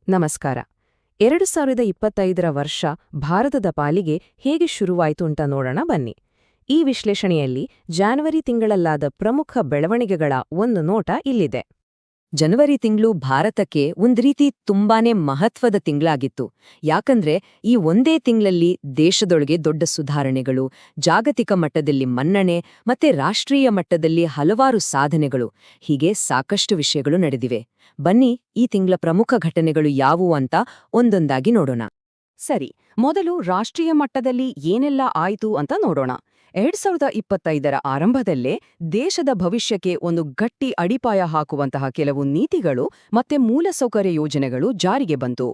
ನಮಸ್ಕಾರ. 2025ರ ವರ್ಷ ಭಾರತದ ಪಾಲಿಗೆ ಹೇಗೆ ಶುರುವಾಯಿತು ಅಂತ ನೋಡೋಣ ಬನ್ನಿ. ಈ ವಿಶ್ಲೇಷಣೆಯಲ್ಲಿ ಜಾನ್ವರಿ ತಿಂಗಳಲ್ಲಾದ ಪ್ರಮುಖ ಬೆಳವಣಿಗೆಗಳ ಒಂದು ನೋಟ ಇಲ್ಲಿದೆ. ಜನವರಿ ತಿಂಗಳು ಭಾರತಕ್ಕೆ ಒಂದ್ರೀತಿ ತುಂಬಾನೇ ಮಹತ್ವದ ತಿಂಗಳಾಗಿತ್ತು. ಯಾಕಂದ್ರೆ ಈ ಒಂದೇ ತಿಂಗಳಲ್ಲಿ ದೇಶದೊಳಗೆ ದೊಡ್ಡ ಸುಧಾರಣೆಗಳು, ಜಾಗತಿಕ ಮಟ್ಟದಲ್ಲಿ ಮನ್ನಣೆ ಮತ್ತೆ ರಾಷ್ಟ್ರೀಯ ಮಟ್ಟದಲ್ಲಿ ಹಲವಾರು ಸಾಧನೆಗಳು, ಹೀಗೆ ಸಾಕಷ್ಟು ವಿಷಯಗಳು ನಡೆದಿವೆ. ಬನ್ನಿ ಈ ತಿಂಗಳ ಪ್ರಮುಖ ಘಟನೆಗಳು ಯಾವುವು ಅಂತ ಒಂದೊಂದಾಗಿ ನೋಡೋಣ. ಸರಿ, ಮೊದಲು ರಾಷ್ಟ್ರೀಯ ಮಟ್ಟದಲ್ಲಿ ಏನೆಲ್ಲ ಆಯಿತು ಅಂತ ನೋಡೋಣ. 2025ರ ಆರಂಭದಲ್ಲೇ ದೇಶದ ಭವಿಷ್ಯಕ್ಕೆ ಒಂದು ಗಟ್ಟಿ ಅಡಿಪಾಯ ಹಾಕುವಂತಹ ಕೆಲವು ನೀತಿಗಳು ಮತ್ತೆ ಮೂಲಸೌಕರ್ಯ ಯೋಜನೆಗಳು ಜಾರಿಗೆ ಬಂತು.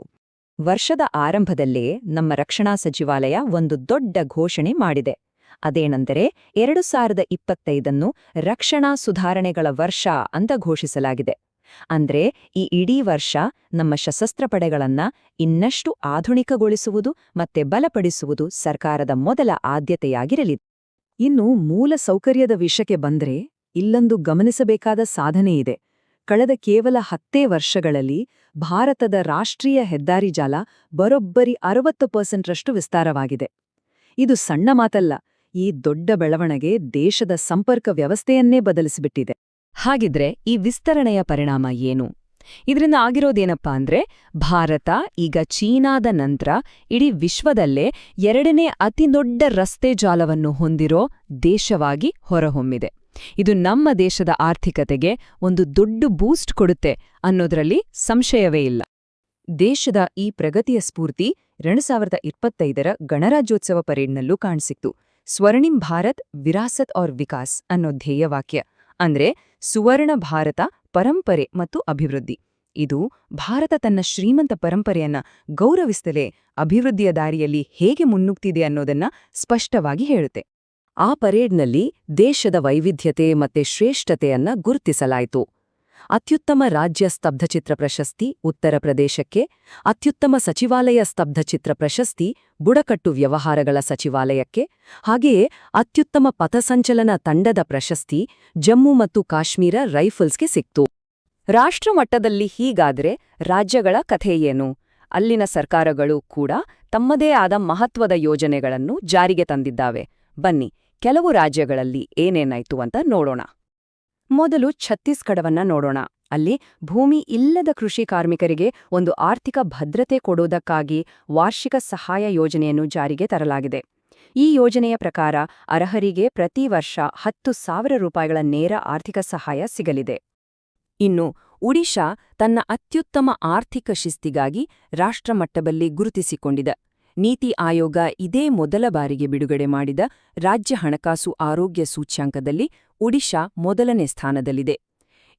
ವರ್ಷದ ಆರಂಭದಲ್ಲೇ ನಮ್ಮ ರಕ್ಷಣಾ ಸಚಿವಾಲಯ ಒಂದು ದೊಡ್ಡ ಘೋಷಣೆ ಮಾಡಿದೆ. ಅದೇನೆಂದರೆ 2025ನ್ನು ರಕ್ಷಣಾ ಸುಧಾರಣೆಗಳ ವರ್ಷ ಅಂತ ಘೋಷಿಸಲಾಗಿದೆ. ಅಂದ್ರೆ ಈ ಇಡೀ ವರ್ಷ ನಮ್ಮ ಸಶಸ್ತ್ರ ಪಡೆಗಳನ್ನ ಇನ್ನಷ್ಟು ಆಧುನಿಕಗೊಳಿಸುವುದು ಮತ್ತೆ ಬಲಪಡಿಸುವುದು ಸರ್ಕಾರದ ಮೊದಲ ಆದ್ಯತೆಯಾಗಿರಲಿದೆ. ಇನ್ನು ಮೂಲ ಸೌಕರ್ಯದ ವಿಷಯಕ್ಕೆ ಬಂದ್ರೆ ಇಲ್ಲೊಂದು ಗಮನಿಸಬೇಕಾದ ಸಾಧನೆಯಿದೆ. ಕಳೆದ ಕೇವಲ 10 ವರ್ಷಗಳಲ್ಲಿ ಭಾರತದ ರಾಷ್ಟ್ರೀಯ ಹೆದ್ದಾರಿ ಜಾಲ ಬರೋಬ್ಬರಿ 60% ವಿಸ್ತಾರವಾಗಿದೆ. ಇದು ಸಣ್ಣ ಮಾತಲ್ಲ. ಈ ದೊಡ್ಡ ಬೆಳವಣಿಗೆ ದೇಶದ ಸಂಪರ್ಕ ವ್ಯವಸ್ಥೆಯನ್ನೇ ಬದಲಿಸಿಬಿಟ್ಟಿದೆ. ಹಾಗಿದ್ರೆ ಈ ವಿಸ್ತರಣೆಯ ಪರಿಣಾಮ ಏನು? ಇದರಿಂದ ಆಗಿರೋದೇನಪ್ಪಾ ಅಂದ್ರೆ, ಭಾರತ ಈಗ ಚೀನಾದ ನಂತರ ಇಡೀ ವಿಶ್ವದಲ್ಲೇ 2ನೇ ಅತಿದೊಡ್ಡ ರಸ್ತೆ ಜಾಲವನ್ನು ಹೊಂದಿರೋ ದೇಶವಾಗಿ ಹೊರಹೊಮ್ಮಿದೆ. ಇದು ನಮ್ಮ ದೇಶದ ಆರ್ಥಿಕತೆಗೆ ಒಂದು ದೊಡ್ಡ ಬೂಸ್ಟ್ ಕೊಡುತ್ತೆ ಅನ್ನೋದ್ರಲ್ಲಿ ಸಂಶಯವೇ ಇಲ್ಲ. ದೇಶದ ಈ ಪ್ರಗತಿಯ ಸ್ಫೂರ್ತಿ 2025ರ ಗಣರಾಜ್ಯೋತ್ಸವ ಪರೇಡ್ನಲ್ಲೂ ಕಾಣಿಸಿಕ್ತು. ಸ್ವರ್ಣಿಂ ಭಾರತ್ ವಿರಾಸತ್ ಔರ್ ವಿಕಾಸ್ ಅನ್ನೋ ಧ್ಯೇಯವಾಕ್ಯ, ಅಂದ್ರೆ ಸುವರ್ಣ ಭಾರತ ಪರಂಪರೆ ಮತ್ತು ಅಭಿವೃದ್ಧಿ. ಇದು ಭಾರತ ತನ್ನ ಶ್ರೀಮಂತ ಪರಂಪರೆಯನ್ನ ಗೌರವಿಸಲೇ ಅಭಿವೃದ್ಧಿಯ ದಾರಿಯಲ್ಲಿ ಹೇಗೆ ಮುನ್ನುಗ್ತಿದೆ ಅನ್ನೋದನ್ನ ಸ್ಪಷ್ಟವಾಗಿ ಹೇಳುತ್ತೆ. ಆ ಪರೇಡ್ನಲ್ಲಿ ದೇಶದ ವೈವಿಧ್ಯತೆ ಮತ್ತೆ ಶ್ರೇಷ್ಠತೆಯನ್ನ ಗುರುತಿಸಲಾಯಿತು. ಅತ್ಯುತ್ತಮ ರಾಜ್ಯ ಸ್ತಬ್ಧಚಿತ್ರ ಪ್ರಶಸ್ತಿ ಉತ್ತರ ಪ್ರದೇಶಕ್ಕೆ, ಅತ್ಯುತ್ತಮ ಸಚಿವಾಲಯ ಸ್ತಬ್ಧಚಿತ್ರ ಪ್ರಶಸ್ತಿ ಬುಡಕಟ್ಟು ವ್ಯವಹಾರಗಳ ಸಚಿವಾಲಯಕ್ಕೆ, ಹಾಗೆಯೇ ಅತ್ಯುತ್ತಮ ಪಥಸಂಚಲನ ತಂಡದ ಪ್ರಶಸ್ತಿ ಜಮ್ಮು ಮತ್ತು ಕಾಶ್ಮೀರ ರೈಫಲ್ಸ್ಗೆ ಸಿಕ್ತು. ರಾಷ್ಟ್ರಮಟ್ಟದಲ್ಲಿ ಹೀಗಾದ್ರೆ ರಾಜ್ಯಗಳ ಕಥೆ ಏನು? ಅಲ್ಲಿನ ಸರ್ಕಾರಗಳು ಕೂಡ ತಮ್ಮದೇ ಆದ ಮಹತ್ವದ ಯೋಜನೆಗಳನ್ನು ಜಾರಿಗೆ ತಂದಿದ್ದಾವೆ. ಬನ್ನಿ ಕೆಲವು ರಾಜ್ಯಗಳಲ್ಲಿ ಏನೇನಾಯ್ತು ಅಂತ ನೋಡೋಣ. ಮೊದಲು ಛತ್ತೀಸ್ಗಢವನ್ನ ನೋಡೋಣ. ಅಲ್ಲಿ ಭೂಮಿ ಇಲ್ಲದ ಕೃಷಿ ಕಾರ್ಮಿಕರಿಗೆ ಒಂದು ಆರ್ಥಿಕ ಭದ್ರತೆ ಕೊಡೋದಕ್ಕಾಗಿ ವಾರ್ಷಿಕ ಸಹಾಯ ಯೋಜನೆಯನ್ನು ಜಾರಿಗೆ ತರಲಾಗಿದೆ. ಈ ಯೋಜನೆಯ ಪ್ರಕಾರ ಅರ್ಹರಿಗೆ ಪ್ರತಿ ವರ್ಷ 10,000 ರೂಪಾಯಿಗಳ ನೇರ ಆರ್ಥಿಕ ಸಹಾಯ ಸಿಗಲಿದೆ. ಇನ್ನು ಒಡಿಶಾ ತನ್ನ ಅತ್ಯುತ್ತಮ ಆರ್ಥಿಕ ಶಿಸ್ತಿಗಾಗಿ ರಾಷ್ಟ್ರಮಟ್ಟದಲ್ಲಿ ಗುರುತಿಸಿಕೊಂಡಿದೆ. ನೀತಿ ಆಯೋಗ ಇದೇ ಮೊದಲ ಬಾರಿಗೆ ಬಿಡುಗಡೆ ಮಾಡಿದ ರಾಜ್ಯ ಹಣಕಾಸು ಆರೋಗ್ಯ ಸೂಚ್ಯಾಂಕದಲ್ಲಿ ಒಡಿಶಾ ಮೊದಲನೇ ಸ್ಥಾನದಲ್ಲಿದೆ.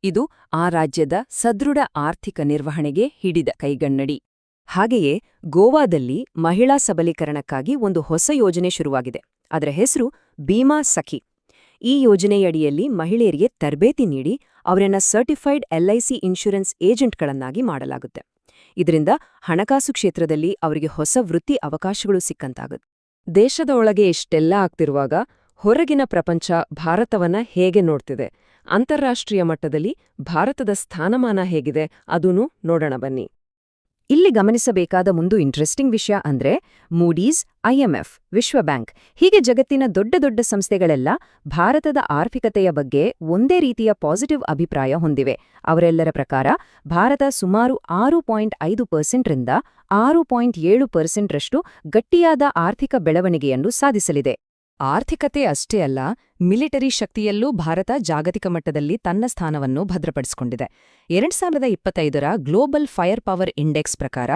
ಇದು ಆ ರಾಜ್ಯದ ಸದೃಢ ಆರ್ಥಿಕ ನಿರ್ವಹಣೆಗೆ ಹಿಡಿದ ಕೈಗನ್ನಡಿ. ಹಾಗೆಯೇ ಗೋವಾದಲ್ಲಿ ಮಹಿಳಾ ಸಬಲೀಕರಣಕ್ಕಾಗಿ ಒಂದು ಹೊಸ ಯೋಜನೆ ಶುರುವಾಗಿದೆ. ಅದರ ಹೆಸರು ಭೀಮಾ ಸಖಿ. ಈ ಯೋಜನೆಯಡಿಯಲ್ಲಿ ಮಹಿಳೆಯರಿಗೆ ತರಬೇತಿ ನೀಡಿ ಅವರನ್ನ ಸರ್ಟಿಫೈಡ್ LIC ಇನ್ಶೂರೆನ್ಸ್ ಏಜೆಂಟ್ಗಳನ್ನಾಗಿ ಮಾಡಲಾಗುತ್ತೆ. ಇದರಿಂದ ಹಣಕಾಸು ಕ್ಷೇತ್ರದಲ್ಲಿ ಅವರಿಗೆ ಹೊಸ ವೃತ್ತಿ ಅವಕಾಶಗಳು ಸಿಕ್ಕಂತಾಗುತ್ತೆ. ದೇಶದ ಒಳಗೆ ಇಷ್ಟೆಲ್ಲ ಆಗ್ತಿರುವಾಗ ಹೊರಗಿನ ಪ್ರಪಂಚ ಭಾರತವನ್ನ ಹೇಗೆ ನೋಡ್ತಿದೆ? ಅಂತಾರಾಷ್ಟ್ರೀಯ ಮಟ್ಟದಲ್ಲಿ ಭಾರತದ ಸ್ಥಾನಮಾನ ಹೇಗಿದೆ? ಅದನ್ನೂ ನೋಡೋಣ ಬನ್ನಿ. ಇಲ್ಲಿ ಗಮನಿಸಬೇಕಾದ ಒಂದು ಇಂಟ್ರೆಸ್ಟಿಂಗ್ ವಿಷಯ ಅಂದ್ರೆ, ಮೂಡೀಸ್, IMF, ವಿಶ್ವ ಬ್ಯಾಂಕ್ ಹೀಗೆ ಜಗತ್ತಿನ ದೊಡ್ಡ ದೊಡ್ಡ ಸಂಸ್ಥೆಗಳೆಲ್ಲ ಭಾರತದ ಆರ್ಥಿಕತೆಯ ಬಗ್ಗೆ ಒಂದೇ ರೀತಿಯ ಪಾಸಿಟಿವ್ ಅಭಿಪ್ರಾಯ ಹೊಂದಿವೆ. ಅವರೆಲ್ಲರ ಪ್ರಕಾರ ಭಾರತ ಸುಮಾರು 6.5% ರಿಂದ 6.7% ರಷ್ಟು ಗಟ್ಟಿಯಾದ ಆರ್ಥಿಕ ಬೆಳವಣಿಗೆಯನ್ನು ಸಾಧಿಸಲಿದೆ. ಆರ್ಥಿಕತೆ ಅಷ್ಟೇ ಅಲ್ಲ, ಮಿಲಿಟರಿ ಶಕ್ತಿಯಲ್ಲೂ ಭಾರತ ಜಾಗತಿಕ ಮಟ್ಟದಲ್ಲಿ ತನ್ನ ಸ್ಥಾನವನ್ನು ಭದ್ರಪಡಿಸಿಕೊಂಡಿದೆ. 2025ರ ಗ್ಲೋಬಲ್ ಫೈರ್ ಪವರ್ ಇಂಡೆಕ್ಸ್ ಪ್ರಕಾರ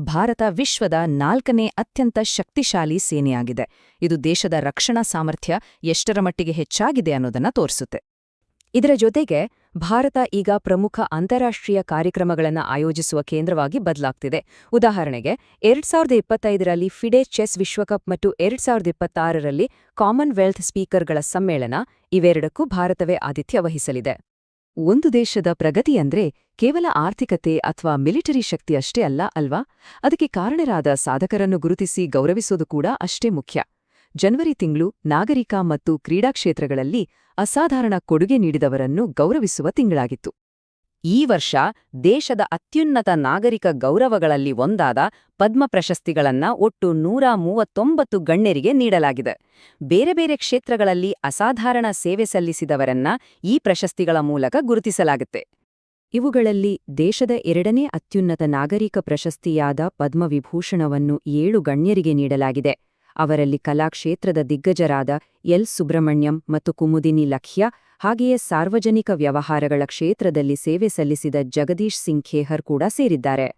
ಭಾರತ ವಿಶ್ವದ 4ನೇ ಅತ್ಯಂತ ಶಕ್ತಿಶಾಲಿ ಸೇನೆಯಾಗಿದೆ. ಇದು ದೇಶದ ರಕ್ಷಣಾ ಸಾಮರ್ಥ್ಯ ಎಷ್ಟರ ಮಟ್ಟಿಗೆ ಹೆಚ್ಚಾಗಿದೆ ಅನ್ನೋದನ್ನ ತೋರಿಸುತ್ತೆ. ಇದರ ಜೊತೆಗೆ ಭಾರತ ಈಗ ಪ್ರಮುಖ ಅಂತಾರಾಷ್ಟ್ರೀಯ ಕಾರ್ಯಕ್ರಮಗಳನ್ನು ಆಯೋಜಿಸುವ ಕೇಂದ್ರವಾಗಿ ಬದಲಾಗ್ತಿದೆ. ಉದಾಹರಣೆಗೆ 2025ರಲ್ಲಿ ಫಿಡೆ ಚೆಸ್ ವಿಶ್ವಕಪ್ ಮತ್ತು 2026ರಲ್ಲಿ ಕಾಮನ್ವೆಲ್ತ್ ಸ್ಪೀಕರ್ಗಳ ಸಮ್ಮೇಳನ, ಇವೆರಡಕ್ಕೂ ಭಾರತವೇ ಆತಿಥ್ಯ ವಹಿಸಲಿದೆ. ಒಂದು ದೇಶದ ಪ್ರಗತಿ ಅಂದ್ರೆ ಕೇವಲ ಆರ್ಥಿಕತೆ ಅಥವಾ ಮಿಲಿಟರಿ ಶಕ್ತಿ ಅಷ್ಟೇ ಅಲ್ಲ ಅಲ್ವಾ? ಅದಕ್ಕೆ ಕಾರಣರಾದ ಸಾಧಕರನ್ನು ಗುರುತಿಸಿ ಗೌರವಿಸೋದು ಕೂಡ ಅಷ್ಟೇ ಮುಖ್ಯ. ಜನವರಿ ತಿಂಗಳು ನಾಗರಿಕ ಮತ್ತು ಕ್ರೀಡಾ ಕ್ಷೇತ್ರಗಳಲ್ಲಿ ಅಸಾಧಾರಣ ಕೊಡುಗೆ ನೀಡಿದವರನ್ನು ಗೌರವಿಸುವ ತಿಂಗಳಾಗಿತ್ತು. ಈ ವರ್ಷ ದೇಶದ ಅತ್ಯುನ್ನತ ನಾಗರಿಕ ಗೌರವಗಳಲ್ಲಿ ಒಂದಾದ ಪದ್ಮ ಪ್ರಶಸ್ತಿಗಳನ್ನ ಒಟ್ಟು 139 ಗಣ್ಯರಿಗೆ ನೀಡಲಾಗಿದೆ. ಬೇರೆ ಬೇರೆ ಕ್ಷೇತ್ರಗಳಲ್ಲಿ ಅಸಾಧಾರಣ ಸೇವೆ ಸಲ್ಲಿಸಿದವರನ್ನ ಈ ಪ್ರಶಸ್ತಿಗಳ ಮೂಲಕ ಗುರುತಿಸಲಾಗುತ್ತೆ. ಇವುಗಳಲ್ಲಿ ದೇಶದ 2ನೇ ಅತ್ಯುನ್ನತ ನಾಗರಿಕ ಪ್ರಶಸ್ತಿಯಾದ ಪದ್ಮವಿಭೂಷಣವನ್ನು 7 ಗಣ್ಯರಿಗೆ ನೀಡಲಾಗಿದೆ. ಅವರಲ್ಲಿ ಕಲಾಕ್ಷೇತ್ರದ ದಿಗ್ಗಜರಾದ ಎಲ್. ಸುಬ್ರಹ್ಮಣ್ಯಂ ಮತ್ತು ಕುಮುದಿನಿ ಲಖ್ಯಾ, ಹಾಗೆಯೇ ಸಾರ್ವಜನಿಕ ವ್ಯವಹಾರಗಳ ಕ್ಷೇತ್ರದಲ್ಲಿ ಸೇವೆ ಸಲ್ಲಿಸಿದ ಜಗದೀಶ್ ಸಿಂಗ್ ಖೇಹರ್ ಕೂಡ ಸೇರಿದ್ದಾರೆ.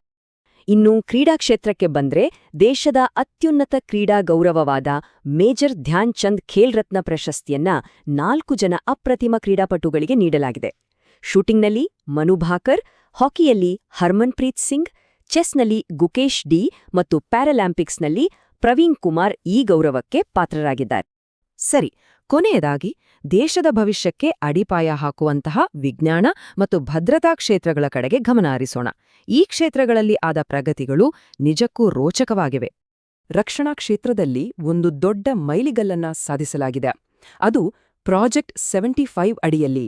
ಇನ್ನು ಕ್ರೀಡಾ ಕ್ಷೇತ್ರಕ್ಕೆ ಬಂದ್ರೆ ದೇಶದ ಅತ್ಯುನ್ನತ ಕ್ರೀಡಾ ಗೌರವವಾದ ಮೇಜರ್ ಧ್ಯಾನ್ ಚಂದ್ ಖೇಲ್ ರತ್ನ ಪ್ರಶಸ್ತಿಯನ್ನ 4 ಜನ ಅಪ್ರತಿಮ ಕ್ರೀಡಾಪಟುಗಳಿಗೆ ನೀಡಲಾಗಿದೆ. ಶೂಟಿಂಗ್ನಲ್ಲಿ ಮನು ಭಾಕರ್, ಹಾಕಿಯಲ್ಲಿ ಹರ್ಮನ್ಪ್ರೀತ್ ಸಿಂಗ್, ಚೆಸ್ನಲ್ಲಿ ಗುಕೇಶ್ ಡಿ ಮತ್ತು ಪ್ಯಾರಾಲ್ಯಾಂಪಿಕ್ಸ್ನಲ್ಲಿ ಪ್ರವೀಣ್ ಕುಮಾರ್ ಈ ಗೌರವಕ್ಕೆ ಪಾತ್ರರಾಗಿದ್ದಾರೆ. ಸರಿ, ಕೊನೆಯದಾಗಿ ದೇಶದ ಭವಿಷ್ಯಕ್ಕೆ ಅಡಿಪಾಯ ಹಾಕುವಂತಹ ವಿಜ್ಞಾನ ಮತ್ತು ಭದ್ರತಾ ಕ್ಷೇತ್ರಗಳ ಕಡೆಗೆ ಗಮನ ಹರಿಸೋಣ. ಈ ಕ್ಷೇತ್ರಗಳಲ್ಲಿ ಆದ ಪ್ರಗತಿಗಳು ನಿಜಕ್ಕೂ ರೋಚಕವಾಗಿವೆ. ರಕ್ಷಣಾ ಕ್ಷೇತ್ರದಲ್ಲಿ ಒಂದು ದೊಡ್ಡ ಮೈಲಿಗಲ್ಲನ್ನ ಸಾಧಿಸಲಾಗಿದೆ. ಅದು ಪ್ರಾಜೆಕ್ಟ್ 75 ಅಡಿಯಲ್ಲಿ.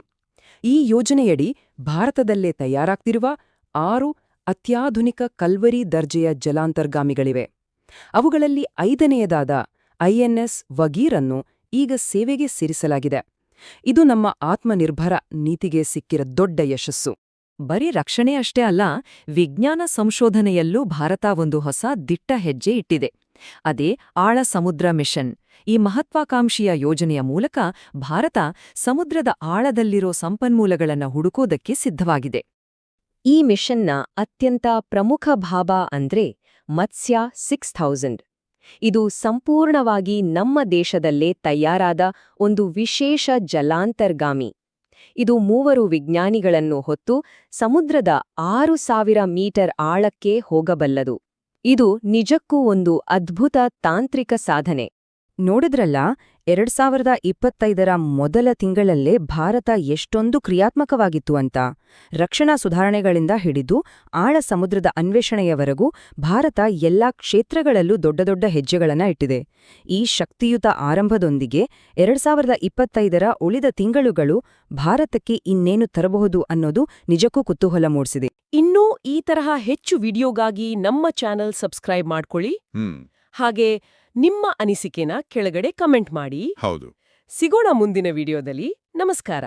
ಈ ಯೋಜನೆಯಡಿ ಭಾರತದಲ್ಲೇ ತಯಾರಾಗ್ತಿರುವ 6 ಅತ್ಯಾಧುನಿಕ ಕಲ್ವರಿ ದರ್ಜೆಯ ಜಲಾಂತರ್ಗಾಮಿಗಳಿವೆ. ಅವುಗಳಲ್ಲಿ 5ನೇಯದಾದ ಐಎನ್ಎಸ್ ವಗೀರನ್ನು ಈಗ ಸೇವೆಗೆ ಸೇರಿಸಲಾಗಿದೆ. ಇದು ನಮ್ಮ ಆತ್ಮನಿರ್ಭರ ನೀತಿಗೆ ಸಿಕ್ಕಿರ ದೊಡ್ಡ ಯಶಸ್ಸು. ಬರೀ ರಕ್ಷಣೆ ಅಷ್ಟೇ ಅಲ್ಲ, ವಿಜ್ಞಾನ ಸಂಶೋಧನೆಯಲ್ಲೂ ಭಾರತ ಒಂದು ಹೊಸ ದಿಟ್ಟ ಹೆಜ್ಜೆ ಇಟ್ಟಿದೆ. ಅದೇ ಆಳ ಸಮುದ್ರ ಮಿಷನ್. ಈ ಮಹತ್ವಾಕಾಂಕ್ಷಿಯ ಯೋಜನೆಯ ಮೂಲಕ ಭಾರತ ಸಮುದ್ರದ ಆಳದಲ್ಲಿರೋ ಸಂಪನ್ಮೂಲಗಳನ್ನು ಹುಡುಕೋದಕ್ಕೆ ಸಿದ್ಧವಾಗಿದೆ. ಈ ಮಿಷನ್ನ ಅತ್ಯಂತ ಪ್ರಮುಖ ಭಾಗ ಅಂದ್ರೆ ಮತ್ಸ್ಯ 6000. ಇದು ಸಂಪೂರ್ಣವಾಗಿ ನಮ್ಮ ದೇಶದಲ್ಲೇ ತಯಾರಾದ ಒಂದು ವಿಶೇಷ ಜಲಾಂತರ್ಗಾಮಿ. ಇದು 3 ವಿಜ್ಞಾನಿಗಳನ್ನು ಹೊತ್ತು ಸಮುದ್ರದ 6000 ಮೀಟರ್ ಆಳಕ್ಕೆ ಹೋಗಬಲ್ಲದು. ಇದು ನಿಜಕ್ಕೂ ಒಂದು ಅದ್ಭುತ ತಾಂತ್ರಿಕ ಸಾಧನೆ. ನೋಡಿದ್ರಲ್ಲ, 2025ರ ಮೊದಲ ತಿಂಗಳಲ್ಲೇ ಭಾರತ ಎಷ್ಟೊಂದು ಕ್ರಿಯಾತ್ಮಕವಾಗಿತ್ತು ಅಂತ. ರಕ್ಷಣಾ ಸುಧಾರಣೆಗಳಿಂದ ಹಿಡಿದು ಆಳ ಸಮುದ್ರದ ಅನ್ವೇಷಣೆಯವರೆಗೂ ಭಾರತ ಎಲ್ಲಾ ಕ್ಷೇತ್ರಗಳಲ್ಲೂ ದೊಡ್ಡ ದೊಡ್ಡ ಹೆಜ್ಜೆಗಳನ್ನ ಇಟ್ಟಿದೆ. ಈ ಶಕ್ತಿಯುತ ಆರಂಭದೊಂದಿಗೆ 2025ರ ಉಳಿದ ತಿಂಗಳುಗಳು ಭಾರತಕ್ಕೆ ಇನ್ನೇನು ತರಬಹುದು ಅನ್ನೋದು ನಿಜಕ್ಕೂ ಕುತೂಹಲ ಮೂಡಿಸಿದೆ. ಇನ್ನೂ ಈ ತರಹ ಹೆಚ್ಚು ವಿಡಿಯೋಗಾಗಿ ನಮ್ಮ ಚಾನೆಲ್ ಸಬ್ಸ್ಕ್ರೈಬ್ ಮಾಡ್ಕೊಳ್ಳಿ. ಹಾಗೆ ನಿಮ್ಮ ಅನಿಸಿಕೆನ ಕೆಳಗಡೆ ಕಮೆಂಟ್ ಮಾಡಿ. ಹೌದು. ಸಿಗೋಣ ಮುಂದಿನ ವಿಡಿಯೋದಲ್ಲಿ. ನಮಸ್ಕಾರ.